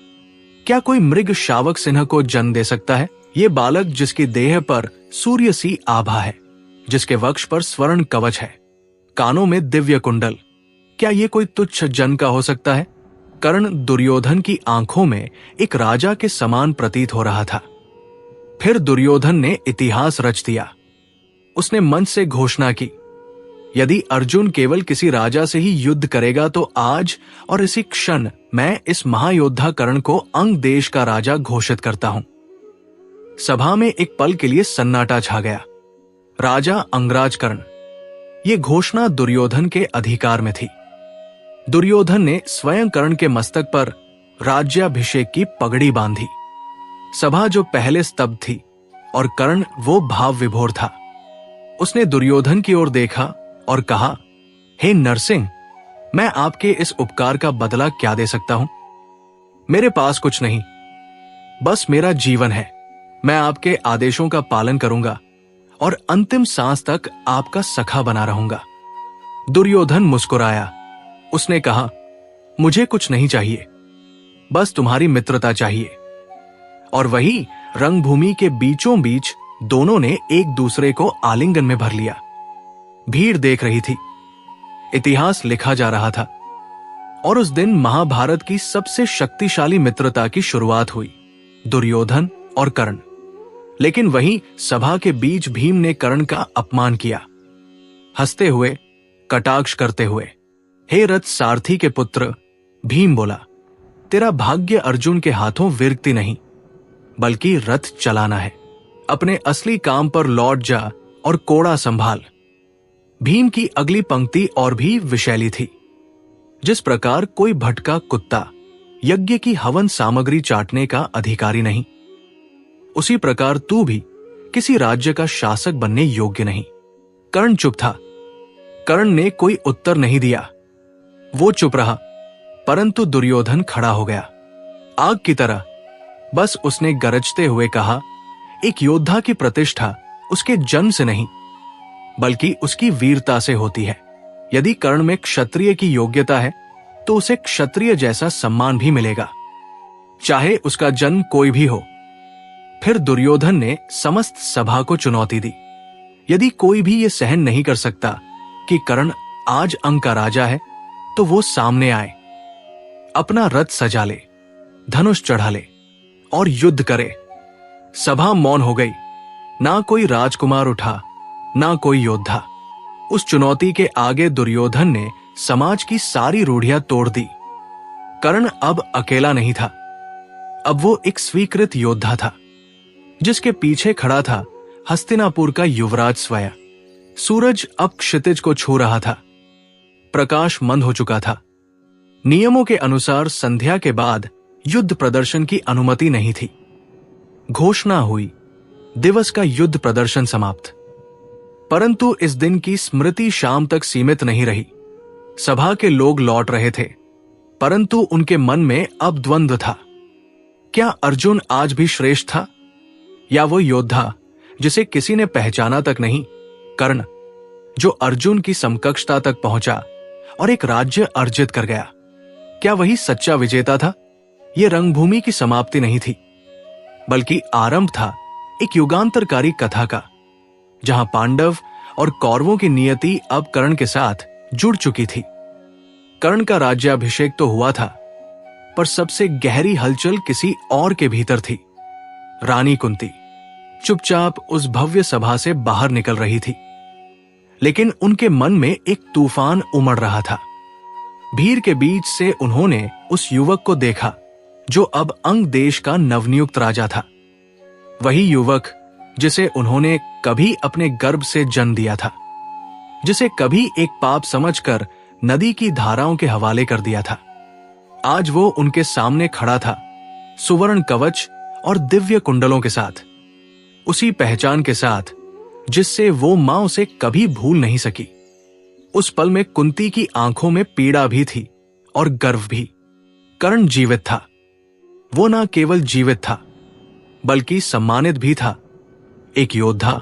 क्या कोई मृग शावक सिंह को जन्म दे सकता है? ये बालक जिसकी देह पर सूर्य सी आभा है, जिसके वक्ष पर स्वर्ण कवच है, कानों में दिव्य कुंडल, क्या ये कोई तुच्छ जन का हो सकता है? कर्ण दुर्योधन की आंखों में एक राजा के समान प्रतीत हो रहा था। फिर दुर्योधन ने इतिहास रच दिया। उसने मंच से घोषणा की, यदि अर्जुन केवल किसी राजा से ही युद्ध करेगा तो आज और इसी क्षण मैं इस महायोद्धा कर्ण को अंग देश का राजा घोषित करता हूं। सभा में एक पल के लिए सन्नाटा छा गया। राजा अंगराज कर्ण, ये घोषणा दुर्योधन के अधिकार में थी। दुर्योधन ने स्वयं कर्ण के मस्तक पर राज्याभिषेक की पगड़ी बांधी। सभा जो पहले स्तब्ध थी और कर्ण वो भाव विभोर था। उसने दुर्योधन की ओर देखा और कहा, हे नरसिंह, मैं आपके इस उपकार का बदला क्या दे सकता हूं? मेरे पास कुछ नहीं, बस मेरा जीवन है। मैं आपके आदेशों का पालन करूंगा और अंतिम सांस तक आपका सखा बना रहूंगा। दुर्योधन मुस्कुराया। उसने कहा, मुझे कुछ नहीं चाहिए, बस तुम्हारी मित्रता चाहिए। और वही रंगभूमि के बीचों बीच दोनों ने एक दूसरे को आलिंगन में भर लिया। भीड़ देख रही थी, इतिहास लिखा जा रहा था, और उस दिन महाभारत की सबसे शक्तिशाली मित्रता की शुरुआत हुई, दुर्योधन और कर्ण। लेकिन वहीं सभा के बीच भीम ने कर्ण का अपमान किया। हंसते हुए, कटाक्ष करते हुए, हे रथ सारथी के पुत्र, भीम बोला, तेरा भाग्य अर्जुन के हाथों विरक्ति नहीं, बल्कि रथ चलाना है। अपने असली काम पर लौट जा और कोड़ा संभाल। भीम की अगली पंक्ति और भी विषैली थी। जिस प्रकार कोई भटका कुत्ता यज्ञ की हवन सामग्री चाटने का अधिकारी नहीं, उसी प्रकार तू भी किसी राज्य का शासक बनने योग्य नहीं। कर्ण चुप था। कर्ण ने कोई उत्तर नहीं दिया। वो चुप रहा, परंतु दुर्योधन खड़ा हो गया, आग की तरह। बस उसने गरजते हुए कहा, एक योद्धा की प्रतिष्ठा उसके जन्म से नहीं, बल्कि उसकी वीरता से होती है। यदि कर्ण में क्षत्रिय की योग्यता है, तो उसे क्षत्रिय जैसा सम्मान भी मिलेगा, चाहे उसका जन्म कोई भी हो। फिर दुर्योधन ने समस्त सभा को चुनौती दी। यदि कोई भी यह सहन नहीं कर सकता कि कर्ण आज अंग का राजा है, तो वो सामने आए, अपना रथ सजा ले, धनुष चढ़ा ले और युद्ध करे। सभा मौन हो गई। ना कोई राजकुमार उठा, ना कोई योद्धा। उस चुनौती के आगे दुर्योधन ने समाज की सारी रूढ़ियां तोड़ दी। कर्ण अब अकेला नहीं था, अब वो एक स्वीकृत योद्धा था, जिसके पीछे खड़ा था हस्तिनापुर का युवराज स्वयं। सूरज अब क्षितिज को छू रहा था, प्रकाश मंद हो चुका था। नियमों के अनुसार संध्या के बाद युद्ध प्रदर्शन की अनुमति नहीं थी। घोषणा हुई, दिवस का युद्ध प्रदर्शन समाप्त। परंतु इस दिन की स्मृति शाम तक सीमित नहीं रही। सभा के लोग लौट रहे थे, परंतु उनके मन में अब द्वंद्व था। क्या अर्जुन आज भी श्रेष्ठ था, या वो योद्धा जिसे किसी ने पहचाना तक नहीं, कर्ण, जो अर्जुन की समकक्षता तक पहुंचा और एक राज्य अर्जित कर गया? क्या वही सच्चा विजेता था? यह रंगभूमि की समाप्ति नहीं थी, बल्कि आरंभ था एक युगांतरकारी कथा का, जहां पांडव और कौरवों की नियति अब कर्ण के साथ जुड़ चुकी थी। कर्ण का राज्याभिषेक तो हुआ था, पर सबसे गहरी हलचल किसी और के भीतर थी। रानी कुंती चुपचाप उस भव्य सभा से बाहर निकल रही थी, लेकिन उनके मन में एक तूफान उमड़ रहा था। भीड़ के बीच से उन्होंने उस युवक को देखा जो अब अंग देश का नवनियुक्त राजा था। वही युवक जिसे उन्होंने कभी अपने गर्भ से जन्म दिया था, जिसे कभी एक पाप समझकर नदी की धाराओं के हवाले कर दिया था। आज वो उनके सामने खड़ा था, सुवर्ण कवच और दिव्य कुंडलों के साथ, उसी पहचान के साथ जिससे वो मां उसे कभी भूल नहीं सकी। उस पल में कुंती की आंखों में पीड़ा भी थी और गर्व भी। कर्ण जीवित था। वो न केवल जीवित था, बल्कि सम्मानित भी था। एक योद्धा,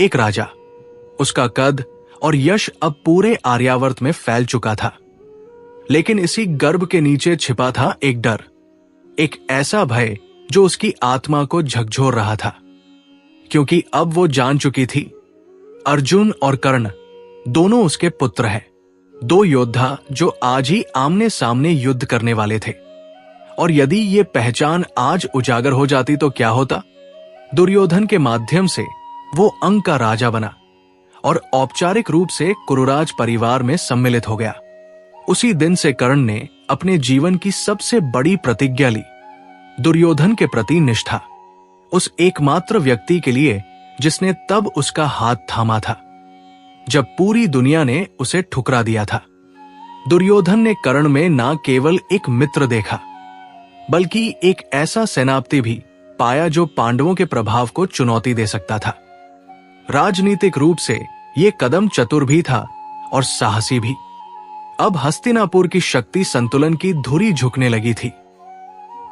एक राजा। उसका कद और यश अब पूरे आर्यावर्त में फैल चुका था। लेकिन इसी गर्व के नीचे छिपा था एक डर, एक ऐसा भय जो उसकी आत्मा को झकझोर रहा था। क्योंकि अब वो जान चुकी थी, अर्जुन और कर्ण दोनों उसके पुत्र हैं, दो योद्धा जो आज ही आमने सामने युद्ध करने वाले थे। और यदि ये पहचान आज उजागर हो जाती तो क्या होता? दुर्योधन के माध्यम से वो अंग का राजा बना और औपचारिक रूप से कुरुराज परिवार में सम्मिलित हो गया। उसी दिन से कर्ण ने अपने जीवन की सबसे बड़ी प्रतिज्ञा ली, दुर्योधन के प्रति निष्ठा। उस एकमात्र व्यक्ति के लिए जिसने तब उसका हाथ थामा था, जब पूरी दुनिया ने उसे ठुकरा दिया था। दुर्योधन ने कर्ण में न केवल एक मित्र देखा, बल्कि एक ऐसा सेनापति भी पाया जो पांडवों के प्रभाव को चुनौती दे सकता था। राजनीतिक रूप से यह कदम चतुर भी था और साहसी भी। अब हस्तिनापुर की शक्ति संतुलन की धुरी झुकने लगी थी।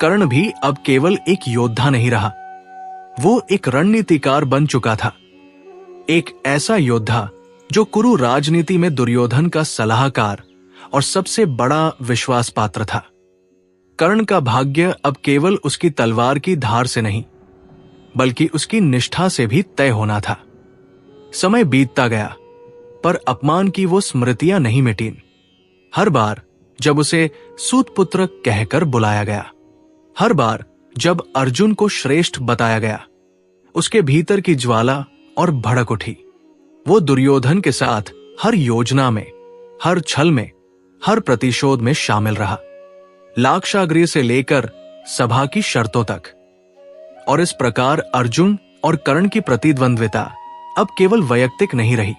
कर्ण भी अब केवल एक योद्धा नहीं रहा, वो एक रणनीतिकार बन चुका था। एक ऐसा योद्धा जो कुरु राजनीति में दुर्योधन का सलाहकार और सबसे बड़ा विश्वास पात्र था। कर्ण का भाग्य अब केवल उसकी तलवार की धार से नहीं, बल्कि उसकी निष्ठा से भी तय होना था। समय बीतता गया, पर अपमान की वो स्मृतियां नहीं मिटीं। हर बार जब उसे सूतपुत्र कहकर बुलाया गया, हर बार जब अर्जुन को श्रेष्ठ बताया गया, उसके भीतर की ज्वाला और भड़क उठी। वो दुर्योधन के साथ हर योजना में, हर छल में, हर प्रतिशोध में शामिल रहा, लाक्षागृह से लेकर सभा की शर्तों तक। और इस प्रकार अर्जुन और कर्ण की प्रतिद्वंद्विता अब केवल वैयक्तिक नहीं रही,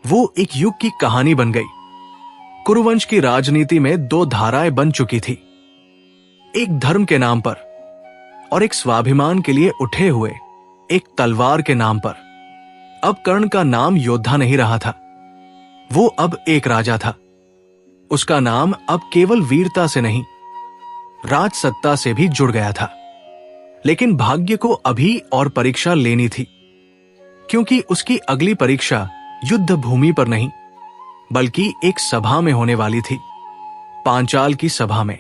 वो एक युग की कहानी बन गई। कुरुवंश की राजनीति में दो धाराएं बन चुकी थी, एक धर्म के नाम पर और एक स्वाभिमान के लिए उठे हुए एक तलवार के नाम पर। अब कर्ण का नाम योद्धा नहीं रहा था, वो अब एक राजा था। उसका नाम अब केवल वीरता से नहीं, राजसत्ता से भी जुड़ गया था। लेकिन भाग्य को अभी और परीक्षा लेनी थी, क्योंकि उसकी अगली परीक्षा युद्ध भूमि पर नहीं, बल्कि एक सभा में होने वाली थी, पांचाल की सभा में,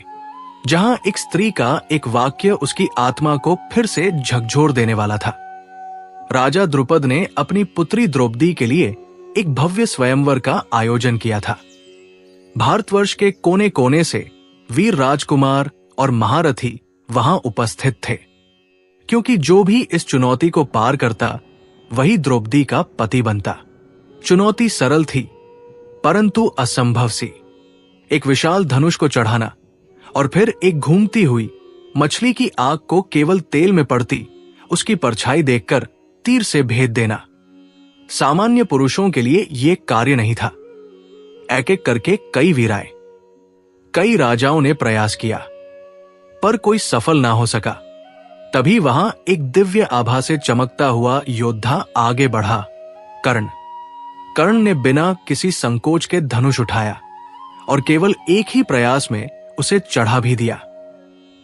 जहां एक स्त्री का एक वाक्य उसकी आत्मा को फिर से झकझोर देने वाला था। राजा द्रुपद ने अपनी पुत्री द्रौपदी के लिए एक भव्य स्वयंवर का आयोजन किया था। भारतवर्ष के कोने कोने से वीर राजकुमार और महारथी वहां उपस्थित थे, क्योंकि जो भी इस चुनौती को पार करता वही द्रौपदी का पति बनता। चुनौती सरल थी, परंतु असंभव सी। एक विशाल धनुष को चढ़ाना और फिर एक घूमती हुई मछली की आग को केवल तेल में पड़ती उसकी परछाई देखकर तीर से भेद देना। सामान्य पुरुषों के लिए यह कार्य नहीं था। एक एक करके कई वीराएं, कई राजाओं ने प्रयास किया, पर कोई सफल ना हो सका। तभी वहां एक दिव्य आभा से चमकता हुआ योद्धा आगे बढ़ा, कर्ण। कर्ण ने बिना किसी संकोच के धनुष उठाया और केवल एक ही प्रयास में उसे चढ़ा भी दिया।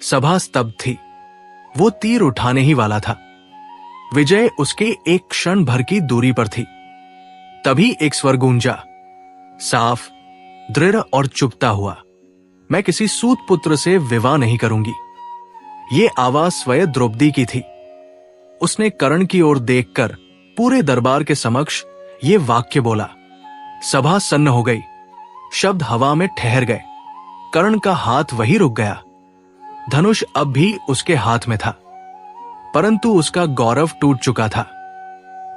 सभा स्तब्ध थी, वो तीर उठाने ही वाला था। विजय उसके एक क्षण भर की दूरी पर थी। तभी एक स्वर गूंजा, साफ, दृढ़ और चुभता हुआ, मैं किसी सूत पुत्र से विवाह नहीं करूंगी। ये आवाज स्वयं द्रौपदी की थी। उसने कर्ण की ओर देखकर पूरे दरबार के समक्ष ये वाक्य बोला। सभा सन्न हो गई, शब्द हवा में ठहर गए। कर्ण का हाथ वही रुक गया। धनुष अब भी उसके हाथ में था, परंतु उसका गौरव टूट चुका था।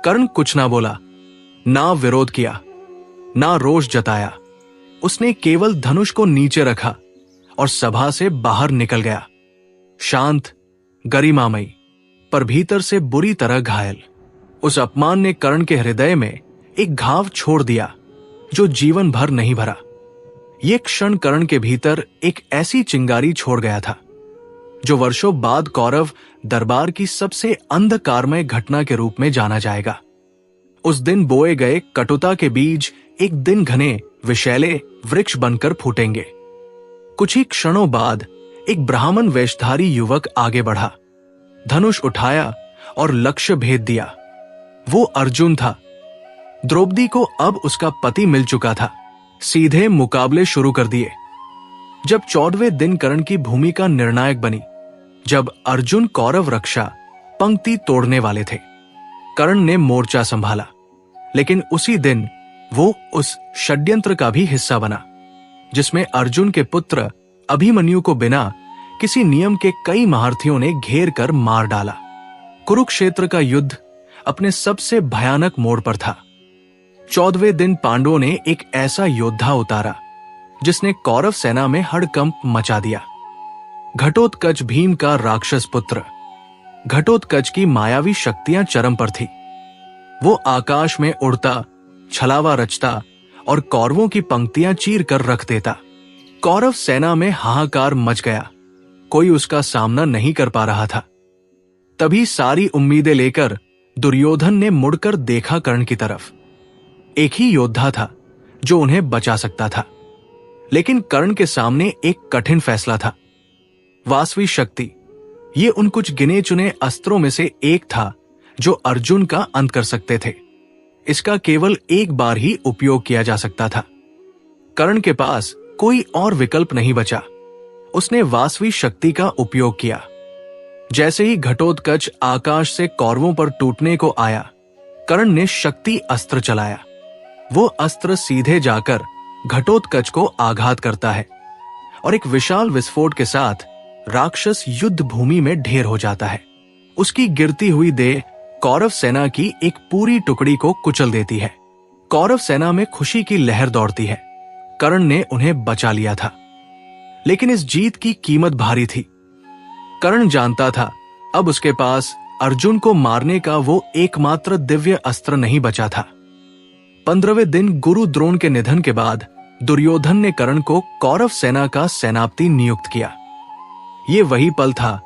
कर्ण कुछ ना बोला, ना विरोध किया, ना रोष जताया। उसने केवल धनुष को नीचे रखा और सभा से बाहर निकल गया, शांत, गरिमामयी, पर भीतर से बुरी तरह घायल। उस अपमान ने कर्ण के हृदय में एक घाव छोड़ दिया जो जीवन भर नहीं भरा। यह क्षण कर्ण के भीतर एक ऐसी चिंगारी छोड़ गया था जो वर्षों बाद कौरव दरबार की सबसे अंधकारमय घटना के रूप में जाना जाएगा। उस दिन बोए गए कटुता के बीज एक दिन घने विषैले वृक्ष बनकर फूटेंगे। कुछ ही क्षणों बाद एक ब्राह्मण वेशधारी युवक आगे बढ़ा, धनुष उठाया और लक्ष्य भेद दिया। वो अर्जुन था। द्रौपदी को अब उसका पति मिल चुका था। सीधे मुकाबले शुरू कर दिए। जब 14वें दिन कर्ण की भूमिका निर्णायक बनी, जब अर्जुन कौरव रक्षा पंक्ति तोड़ने वाले थे, कर्ण ने मोर्चा संभाला। लेकिन उसी दिन वो उस षड्यंत्र का भी हिस्सा बना जिसमें अर्जुन के पुत्र अभिमन्यु को बिना किसी नियम के कई महारथियों ने घेर कर मार डाला। कुरुक्षेत्र का युद्ध अपने सबसे भयानक मोड़ पर था। 14वें दिन पांडवों ने एक ऐसा योद्धा उतारा जिसने कौरव सेना में हड़कंप मचा दिया। घटोत्कच भीम का राक्षस पुत्र। घटोत्कच की मायावी शक्तियां चरम पर थी। वो आकाश में उड़ता, छलावा रचता और कौरवों की पंक्तियां चीर कर रख देता। कौरव सेना में हाहाकार मच गया। कोई उसका सामना नहीं कर पा रहा था। तभी सारी उम्मीदें लेकर दुर्योधन ने मुड़कर देखा कर्ण की तरफ। एक ही योद्धा था जो उन्हें बचा सकता था, लेकिन कर्ण के सामने एक कठिन फैसला था। वासवी शक्ति, ये उन कुछ गिने चुने अस्त्रों में से एक था जो अर्जुन का अंत कर सकते थे। इसका केवल एक बार ही उपयोग किया जा सकता था। कर्ण के पास कोई और विकल्प नहीं बचा। उसने वासवी शक्ति का उपयोग किया। जैसे ही घटोत्कच आकाश से कौरवों पर टूटने को आया, कर्ण ने शक्ति अस्त्र चलाया। वो अस्त्र सीधे जाकर घटोत्कच को आघात करता है और एक विशाल विस्फोट के साथ राक्षस युद्ध भूमि में ढेर हो जाता है। उसकी गिरती हुई देह कौरव सेना की एक पूरी टुकड़ी को कुचल देती है। कौरव सेना में खुशी की लहर दौड़ती है। कर्ण ने उन्हें बचा लिया था, लेकिन इस जीत की कीमत भारी थी। कर्ण जानता था अब उसके पास अर्जुन को मारने का वो एकमात्र दिव्य अस्त्र नहीं बचा था। 15वें दिन गुरु द्रोण के निधन के बाद दुर्योधन ने कर्ण को कौरव सेना का सेनापति नियुक्त किया। ये वही पल था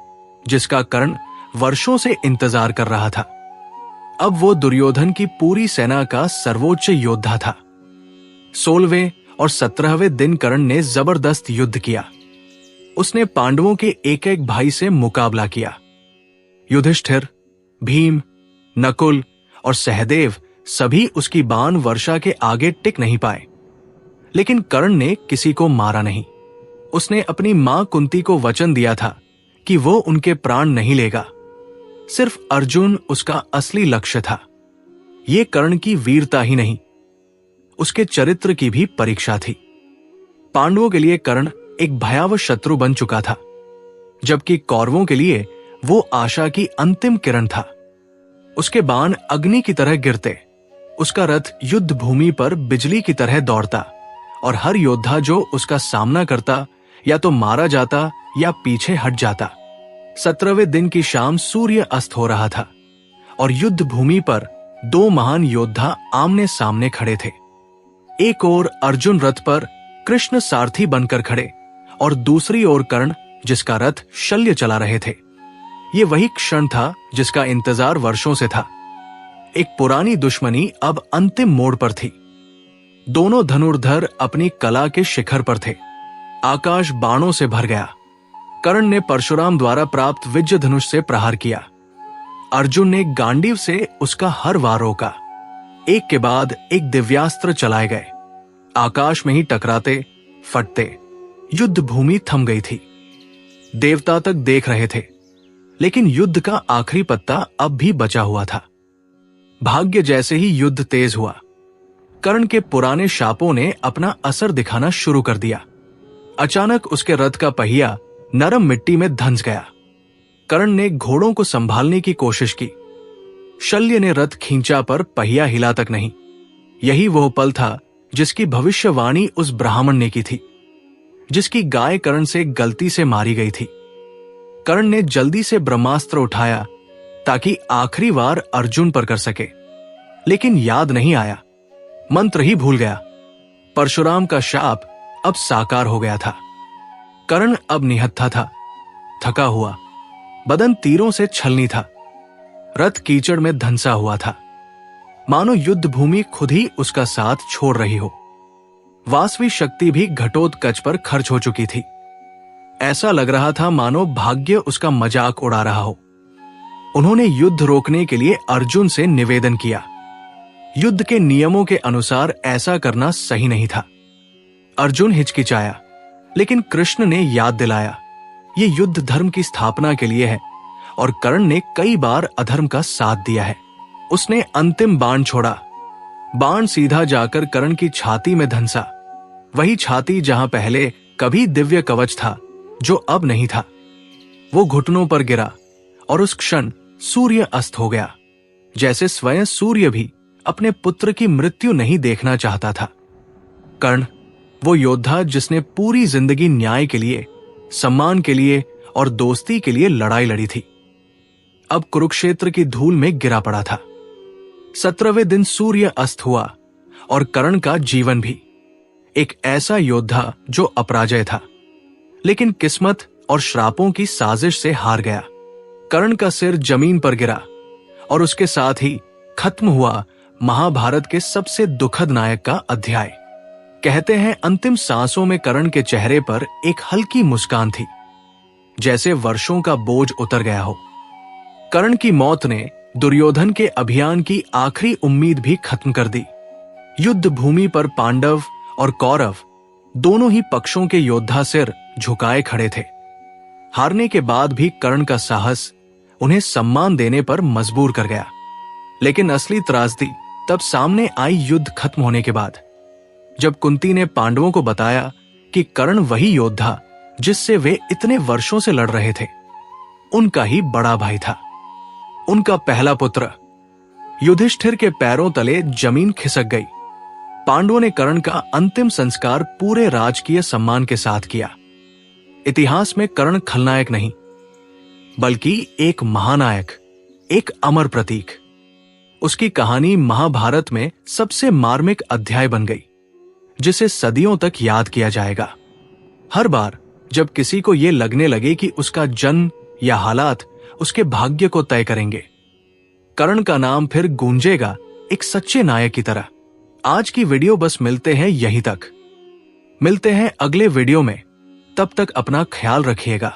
जिसका कर्ण वर्षों से इंतजार कर रहा था। अब वो दुर्योधन की पूरी सेना का सर्वोच्च योद्धा था। 16वें और 17वें दिन कर्ण ने जबरदस्त युद्ध किया। उसने पांडवों के एक एक भाई से मुकाबला किया। युधिष्ठिर, भीम, नकुल और सहदेव सभी उसकी बाण वर्षा के आगे टिक नहीं पाए, लेकिन कर्ण ने किसी को मारा नहीं। उसने अपनी मां कुंती को वचन दिया था कि वो उनके प्राण नहीं लेगा। सिर्फ अर्जुन उसका असली लक्ष्य था। ये कर्ण की वीरता ही नहीं, उसके चरित्र की भी परीक्षा थी। पांडवों के लिए कर्ण एक भयावह शत्रु बन चुका था, जबकि कौरवों के लिए वो आशा की अंतिम किरण था। उसके बाण अग्नि की तरह गिरते, उसका रथ युद्ध भूमि पर बिजली की तरह दौड़ता और हर योद्धा जो उसका सामना करता या तो मारा जाता या पीछे हट जाता। 17वें दिन की शाम सूर्य अस्त हो रहा था और युद्ध भूमि पर दो महान योद्धा आमने सामने खड़े थे। एक ओर अर्जुन रथ पर कृष्ण सारथी बनकर खड़े और दूसरी ओर कर्ण, जिसका रथ शल्य चला रहे थे। ये वही क्षण था जिसका इंतजार वर्षों से था। एक पुरानी दुश्मनी अब अंतिम मोड़ पर थी। दोनों धनुर्धर अपनी कला के शिखर पर थे। आकाश बाणों से भर गया। कर्ण ने परशुराम द्वारा प्राप्त विजय धनुष से प्रहार किया। अर्जुन ने गांडीव से उसका हर वार रोका। एक के बाद एक दिव्यास्त्र चलाए गए। आकाश में ही टकराते, फटते युद्ध भूमि थम गई थी। देवता तक देख रहे थे, लेकिन युद्ध का आखिरी पत्ता अब भी बचा हुआ था। भाग्य जैसे ही युद्ध तेज हुआ, कर्ण के पुराने शापों ने अपना असर दिखाना शुरू कर दिया। अचानक उसके रथ का पहिया नरम मिट्टी में धंस गया। कर्ण ने घोड़ों को संभालने की कोशिश की। शल्य ने रथ खींचा पर पहिया हिला तक नहीं। यही वो पल था जिसकी भविष्यवाणी उस ब्राह्मण ने की थी, जिसकी गाय कर्ण से गलती से मारी गई थी। कर्ण ने जल्दी से ब्रह्मास्त्र उठाया ताकि आखिरी वार अर्जुन पर कर सके, लेकिन याद नहीं आया, मंत्र ही भूल गया। परशुराम का शाप अब साकार हो गया था। कर्ण अब निहत्था था, थका हुआ, बदन तीरों से छलनी था। रथ कीचड़ में धंसा हुआ था, मानो युद्ध भूमि खुद ही उसका साथ छोड़ रही हो। वासवी शक्ति भी घटोत्कच पर खर्च हो चुकी थी। ऐसा लग रहा था मानो भाग्य उसका मजाक उड़ा रहा हो। उन्होंने युद्ध रोकने के लिए अर्जुन से निवेदन किया। युद्ध के नियमों के अनुसार ऐसा करना सही नहीं था। अर्जुन हिचकिचाया, लेकिन कृष्ण ने याद दिलाया, ये युद्ध धर्म की स्थापना के लिए है और कर्ण ने कई बार अधर्म का साथ दिया है। उसने अंतिम बाण छोड़ा। बाण सीधा जाकर कर्ण की छाती में धंसा, वही छाती जहां पहले कभी दिव्य कवच था, जो अब नहीं था। वो घुटनों पर गिरा और उस क्षण सूर्य अस्त हो गया, जैसे स्वयं सूर्य भी अपने पुत्र की मृत्यु नहीं देखना चाहता था। कर्ण, वो योद्धा जिसने पूरी जिंदगी न्याय के लिए, सम्मान के लिए और दोस्ती के लिए लड़ाई लड़ी थी, अब कुरुक्षेत्र की धूल में गिरा पड़ा था। 17वें दिन सूर्य अस्त हुआ और कर्ण का जीवन भी। एक ऐसा योद्धा जो अपराजय था, लेकिन किस्मत और श्रापों की साजिश से हार गया। कर्ण का सिर जमीन पर गिरा और उसके साथ ही खत्म हुआ महाभारत के सबसे दुखद नायक का अध्याय। कहते हैं अंतिम सांसों में कर्ण के चेहरे पर एक हल्की मुस्कान थी, जैसे वर्षों का बोझ उतर गया हो। कर्ण की मौत ने दुर्योधन के अभियान की आखिरी उम्मीद भी खत्म कर दी। युद्ध भूमि पर पांडव और कौरव दोनों ही पक्षों के योद्धा सिर झुकाए खड़े थे। हारने के बाद भी कर्ण का साहस उन्हें सम्मान देने पर मजबूर कर गया। लेकिन असली त्रासदी तब सामने आई युद्ध खत्म होने के बाद, जब कुंती ने पांडवों को बताया कि कर्ण वही योद्धा जिससे वे इतने वर्षों से लड़ रहे थे, उनका ही बड़ा भाई था, उनका पहला पुत्र। युधिष्ठिर के पैरों तले जमीन खिसक गई। पांडवों ने कर्ण का अंतिम संस्कार पूरे राजकीय सम्मान के साथ किया। इतिहास में कर्ण खलनायक नहीं, बल्कि एक महानायक, एक अमर प्रतीक। उसकी कहानी महाभारत में सबसे मार्मिक अध्याय बन गई, जिसे सदियों तक याद किया जाएगा। हर बार जब किसी को यह लगने लगे कि उसका जन्म या हालात उसके भाग्य को तय करेंगे, कर्ण का नाम फिर गूंजेगा एक सच्चे नायक की तरह। आज की वीडियो बस मिलते हैं यहीं तक। मिलते हैं अगले वीडियो में। तब तक अपना ख्याल रखिएगा।